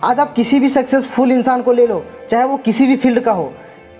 आज आप किसी भी सक्सेसफुल इंसान को ले लो, चाहे वो किसी भी फील्ड का हो,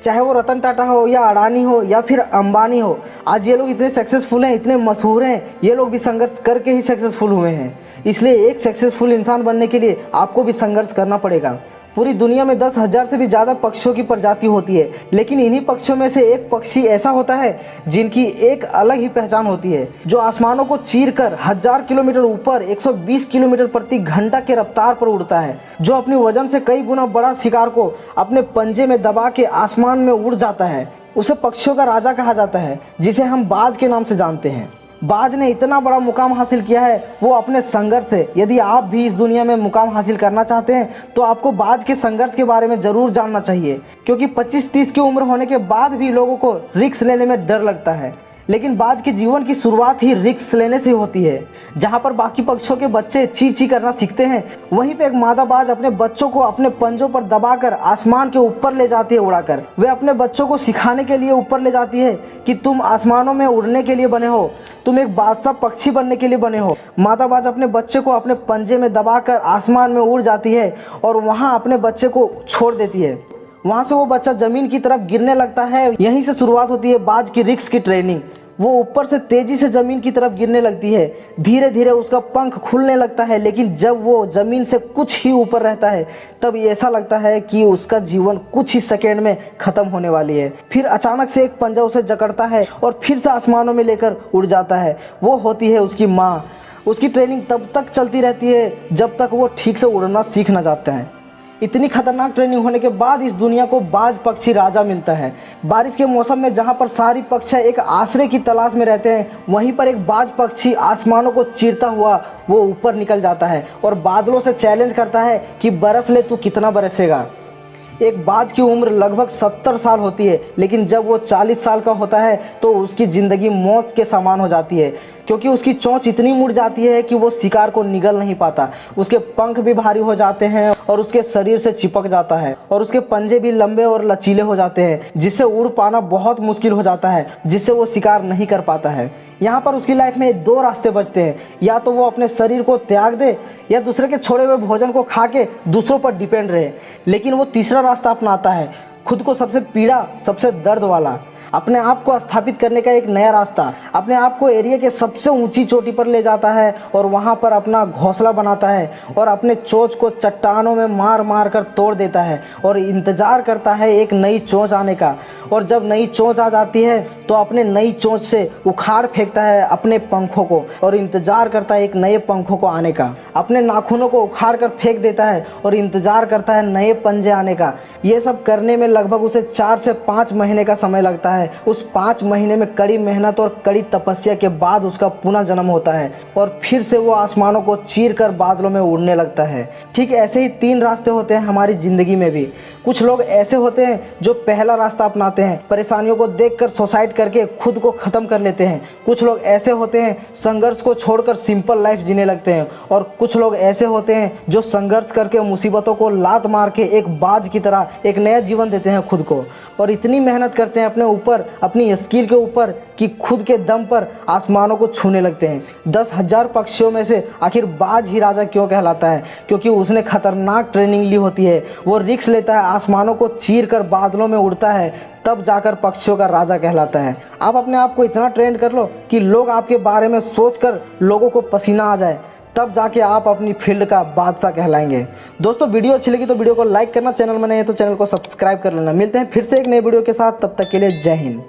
चाहे वो रतन टाटा हो या अडानी हो या फिर अंबानी हो, आज ये लोग इतने सक्सेसफुल हैं, इतने मशहूर हैं, ये लोग भी संघर्ष करके ही सक्सेसफुल हुए हैं। इसलिए एक सक्सेसफुल इंसान बनने के लिए आपको भी संघर्ष करना पड़ेगा। पूरी दुनिया में 10,000 से भी ज़्यादा पक्षियों की प्रजाति होती है, लेकिन इन्हीं पक्षियों में से एक पक्षी ऐसा होता है जिनकी एक अलग ही पहचान होती है, जो आसमानों को चीरकर 1000 किलोमीटर ऊपर 120 किलोमीटर प्रति घंटा के रफ्तार पर उड़ता है, जो अपनी वजन से कई गुना बड़ा शिकार को अपने पंजे में दबा के आसमान में उड़ जाता है। उसे पक्षियों का राजा कहा जाता है, जिसे हम बाज के नाम से जानते हैं। बाज ने इतना बड़ा मुकाम हासिल किया है वो अपने संघर्ष से। यदि आप भी इस दुनिया में मुकाम हासिल करना चाहते हैं तो आपको बाज के संघर्ष के बारे में ज़रूर जानना चाहिए, क्योंकि 25-30 की उम्र होने के बाद भी लोगों को रिस्क लेने में डर लगता है, लेकिन बाज के जीवन की शुरुआत ही रिस्क लेने से होती है। जहाँ पर बाकी पक्षियों के बच्चे ची ची करना सीखते हैं, वहीं पे एक मादा बाज अपने बच्चों को अपने पंजों पर दबाकर आसमान के ऊपर ले जाती है उड़ाकर। वे अपने बच्चों को सिखाने के लिए ऊपर ले जाती है कि तुम आसमानों में उड़ने के लिए बने हो, तुम एक बादशाह पक्षी बनने के लिए बने हो। मादा बाज अपने बच्चे को अपने पंजे में दबाकर आसमान में उड़ जाती है और वहाँ अपने बच्चे को छोड़ देती है। वहाँ से वो बच्चा ज़मीन की तरफ गिरने लगता है। यहीं से शुरुआत होती है बाज की रिस्क की ट्रेनिंग। वो ऊपर से तेज़ी से ज़मीन की तरफ गिरने लगती है, धीरे धीरे उसका पंख खुलने लगता है, लेकिन जब वो ज़मीन से कुछ ही ऊपर रहता है तब ऐसा लगता है कि उसका जीवन कुछ ही सेकेंड में ख़त्म होने वाली है। फिर अचानक से एक पंजा उसे जकड़ता है और फिर से आसमानों में लेकर उड़ जाता है। वो होती है उसकी माँ। उसकी ट्रेनिंग तब तक चलती रहती है जब तक वो ठीक से उड़ना सीख ना जाते हैं। इतनी खतरनाक ट्रेनिंग होने के बाद इस दुनिया को बाज पक्षी राजा मिलता है। बारिश के मौसम में जहाँ पर सारी पक्षी एक आश्रय की तलाश में रहते हैं, वहीं पर एक बाज पक्षी आसमानों को चीरता हुआ वो ऊपर निकल जाता है और बादलों से चैलेंज करता है कि बरस ले तू कितना बरसेगा। एक बाज की उम्र लगभग 70 साल होती है, लेकिन जब वो 40 साल का होता है तो उसकी ज़िंदगी मौत के समान हो जाती है, क्योंकि उसकी चोंच इतनी मुड़ जाती है कि वो शिकार को निगल नहीं पाता। उसके पंख भी भारी हो जाते हैं और उसके शरीर से चिपक जाता है, और उसके पंजे भी लंबे और लचीले हो जाते हैं, जिससे उड़ पाना बहुत मुश्किल हो जाता है, जिससे वो शिकार नहीं कर पाता है। यहाँ पर उसकी लाइफ में 2 रास्ते बचते हैं, या तो वो अपने शरीर को त्याग दे या दूसरे के छोड़े हुए भोजन को खा के दूसरों पर डिपेंड रहे। लेकिन वो तीसरा रास्ता अपनाता है, खुद को सबसे पीड़ा, सबसे दर्द वाला, अपने आप को स्थापित करने का एक नया रास्ता। अपने आप को एरिया के सबसे ऊंची चोटी पर ले जाता है और वहां पर अपना घोंसला बनाता है और अपने चोंच को चट्टानों में मार मार कर तोड़ देता है और इंतज़ार करता है एक नई चोंच आने का। और जब नई चोंच आ जाती है तो अपने नई चोंच से उखाड़ फेंकता है अपने पंखों को और इंतज़ार करता है एक नए पंखों को आने का। अपने नाखूनों को उखाड़ कर फेंक देता है और इंतज़ार करता है नए पंजे आने का। ये सब करने में लगभग उसे 4 से 5 महीने का समय लगता है। उस 5 महीने में कड़ी मेहनत और कड़ी तपस्या के बाद उसका पुनः जन्म होता है और फिर से वो आसमानों को चीर कर बादलों में उड़ने लगता है। ठीक ऐसे ही 3 रास्ते होते हैं हमारी ज़िंदगी में भी। कुछ लोग ऐसे होते हैं जो पहला रास्ता अपनाते हैं, परेशानियों को देखकर सुसाइड करके खुद को ख़त्म कर लेते हैं। कुछ लोग ऐसे होते हैं संघर्ष को छोड़कर सिंपल लाइफ जीने लगते हैं, और कुछ लोग ऐसे होते हैं जो संघर्ष करके मुसीबतों को लात मार के एक बाज की तरह एक नया जीवन देते हैं खुद को, और इतनी मेहनत करते हैं अपने ऊपर, अपनी स्किल के ऊपर, कि खुद के दम पर आसमानों को छूने लगते हैं। 10,000 पक्षियों में से आखिर बाज ही राजा क्यों कहलाता है? क्योंकि उसने खतरनाक ट्रेनिंग ली होती है। वो रिस्क लेता है, आसमानों को चीर कर बादलों में उड़ता है, तब जाकर पक्षियों का राजा कहलाता है। आप अपने आप को इतना ट्रेंड कर लो कि लोग आपके बारे में सोचकर लोगों को पसीना आ जाए, तब जाके आप अपनी फील्ड का बादशाह कहलाएंगे। दोस्तों, वीडियो अच्छी लगी तो वीडियो को लाइक करना, चैनल में नए हैं तो चैनल को सब्सक्राइब कर लेना। मिलते हैं फिर से एक नए वीडियो के साथ, तब तक के लिए जय हिंद।